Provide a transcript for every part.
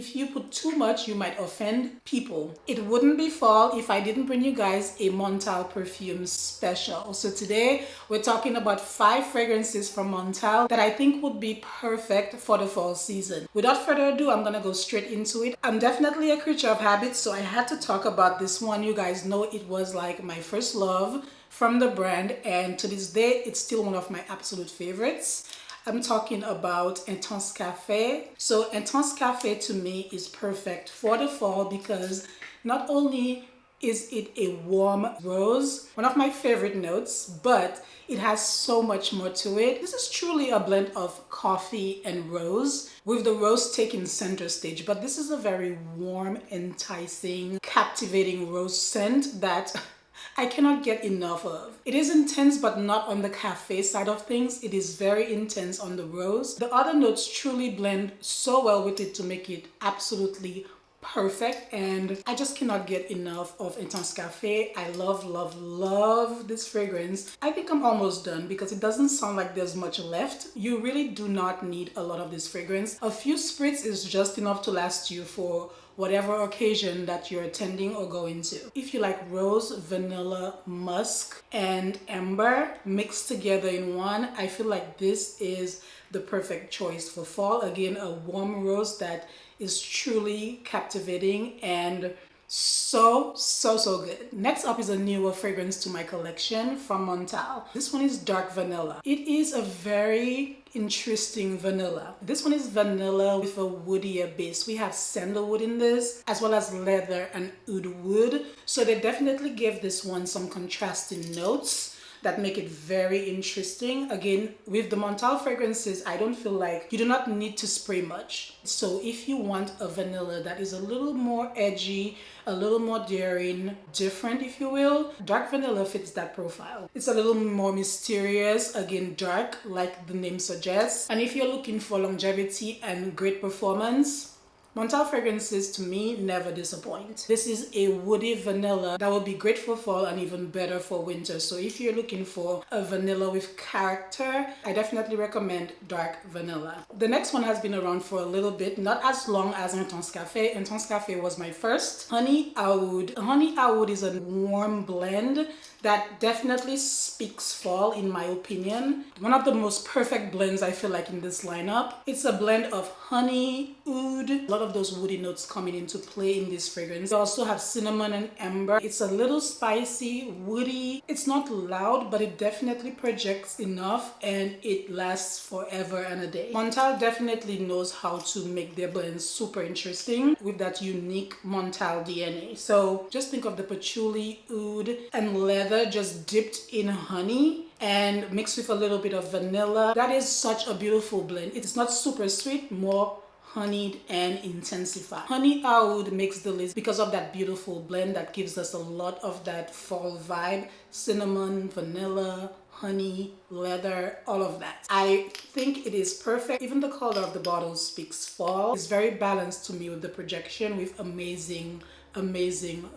If you put too much, you might offend people. It wouldn't be fall if I didn't bring you guys a Montale perfume special. So today we're talking about 5 fragrances from Montale that I think would be perfect for the fall season. Without further ado, I'm gonna go straight into it. I'm definitely a creature of habit, so I had to talk about this one. You guys know it was like my first love from the brand, and to this day it's still one of my absolute favorites. I'm talking about Intense Cafe. So Intense Cafe to me is perfect for the fall because not only is it a warm rose, one of my favorite notes, but it has so much more to it. This is truly a blend of coffee and rose, with the rose taking center stage. But this is a very warm, enticing, captivating rose scent that I cannot get enough of. It is intense, but not on the cafe side of things. It is very intense on the rose. The other notes truly blend so well with it to make it absolutely perfect, and I just cannot get enough of Intense Cafe. I love this fragrance. I think I'm almost done because it doesn't sound like there's much left. You really do not need a lot of this fragrance. A few spritz is just enough to last you for whatever occasion that you're attending or going to. If you like rose, vanilla, musk, and amber mixed together in one, I feel like this is the perfect choice for fall. Again, a warm rose that is truly captivating and so good. Next up is a newer fragrance to my collection from Montale. This one is dark vanilla. It is a very interesting vanilla. This one is vanilla with a woodier base. We have sandalwood in this, as well as leather and oud wood. So they definitely give this one some contrasting notes that make it very interesting. Again, with the Montale fragrances, I don't feel like you do not need to spray much. So if you want a vanilla that is a little more edgy, a little more daring, different if you will, dark vanilla fits that profile. It's a little more mysterious, again dark like the name suggests. And if you're looking for longevity and great performance, Montale fragrances to me never disappoint. This is a woody vanilla that will be great for fall and even better for winter. So if you're looking for a vanilla with character, I definitely recommend dark vanilla. The next one has been around for a little bit, not as long as Intense Cafe. Intense Cafe was my first. Honey Oud. Honey Oud is a warm blend that definitely speaks fall in my opinion. One of the most perfect blends I feel like in this lineup. It's a blend of honey, oud, a lot of those woody notes coming into play in this fragrance. We also have cinnamon and amber. It's a little spicy, woody. It's not loud, but it definitely projects enough and it lasts forever and a day. Montale definitely knows how to make their blends super interesting with that unique Montale DNA. So just think of the patchouli, oud, and leather just dipped in honey and mixed with a little bit of vanilla. That is such a beautiful blend. It's not super sweet, more honeyed and intensified. Honey Oud makes the list because of that beautiful blend that gives us a lot of that fall vibe. Cinnamon, vanilla, honey, leather, all of that. I think it is perfect. Even the color of the bottle speaks fall. It's very balanced to me with the projection, with amazing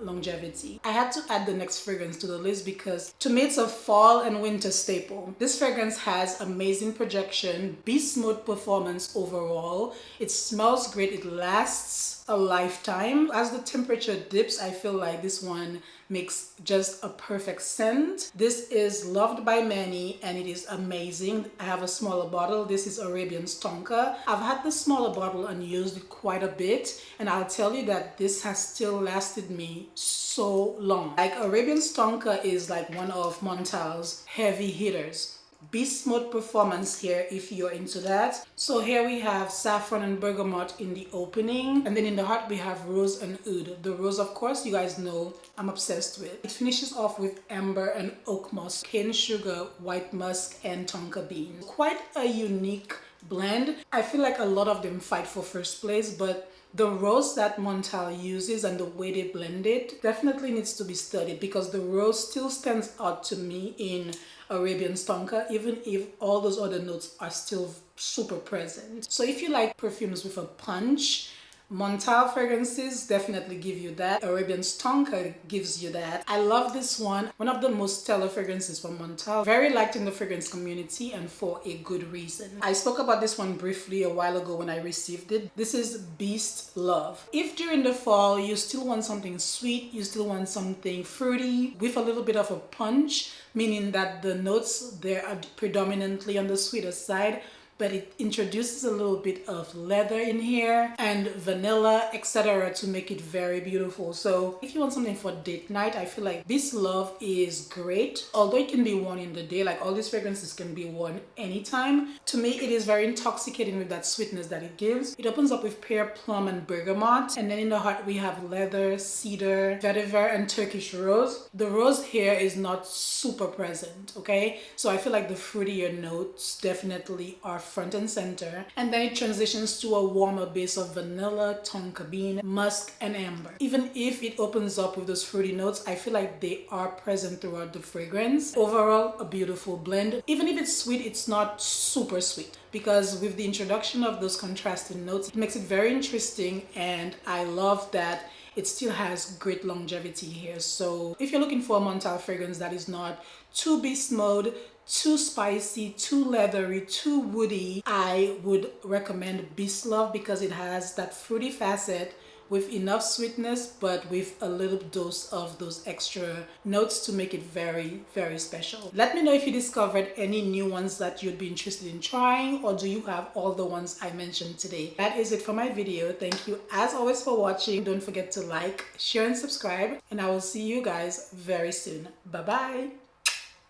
longevity. I had to add the next fragrance to the list because to me it's a fall and winter staple. This fragrance has amazing projection, beast mode performance overall. It smells great, it lasts a lifetime. As the temperature dips, I feel like this one makes just a perfect scent. This is loved by many and it is amazing. I have a smaller bottle. This is Arabian Stonka. I've had the smaller bottle and used it quite a bit, and I'll tell you that this has still lasted me so long. Like Arabian Stonka is like one of Montale's heavy hitters. Beast mode performance here if you're into that. So here we have saffron and bergamot in the opening, and then in the heart we have rose and oud. The rose, of course, you guys know I'm obsessed with. It finishes off with amber and oak moss, cane sugar, white musk, and tonka bean. Quite a unique blend. I feel like a lot of them fight for first place, but the rose that Montale uses and the way they blend it definitely needs to be studied because the rose still stands out to me in Arabian Stonka, even if all those other notes are still super present. So if you like perfumes with a punch, Montale fragrances definitely give you that. Arabian Tonka gives you that. I love this one. One of the most stellar fragrances from Montale. Very liked in the fragrance community and for a good reason. I spoke about this one briefly a while ago when I received it. This is Beast Love. If during the fall you still want something sweet, you still want something fruity with a little bit of a punch, meaning that the notes there are predominantly on the sweeter side, but it introduces a little bit of leather in here and vanilla, etc., to make it very beautiful. So if you want something for date night, I feel like this love is great. Although it can be worn in the day, like all these fragrances can be worn anytime. To me, it is very intoxicating with that sweetness that it gives. It opens up with pear, plum, and bergamot. And then in the heart, we have leather, cedar, vetiver, and Turkish rose. The rose here is not super present, okay? So I feel like the fruitier notes definitely are front and center, and then it transitions to a warmer base of vanilla, tonka bean, musk, and amber. Even if it opens up with those fruity notes, I feel like they are present throughout the fragrance. Overall, a beautiful blend. Even if it's sweet, it's not super sweet, because with the introduction of those contrasting notes, it makes it very interesting, and I love that it still has great longevity here. So if you're looking for a Montale fragrance that is not too beast mode, too spicy, too leathery, too woody, I would recommend Beast Love, because it has that fruity facet with enough sweetness, but with a little dose of those extra notes to make it very, very special. Let me know if you discovered any new ones that you'd be interested in trying, or do you have all the ones I mentioned today? That is it for my video. Thank you as always for watching. Don't forget to like, share, and subscribe, and I will see you guys very soon. Bye bye.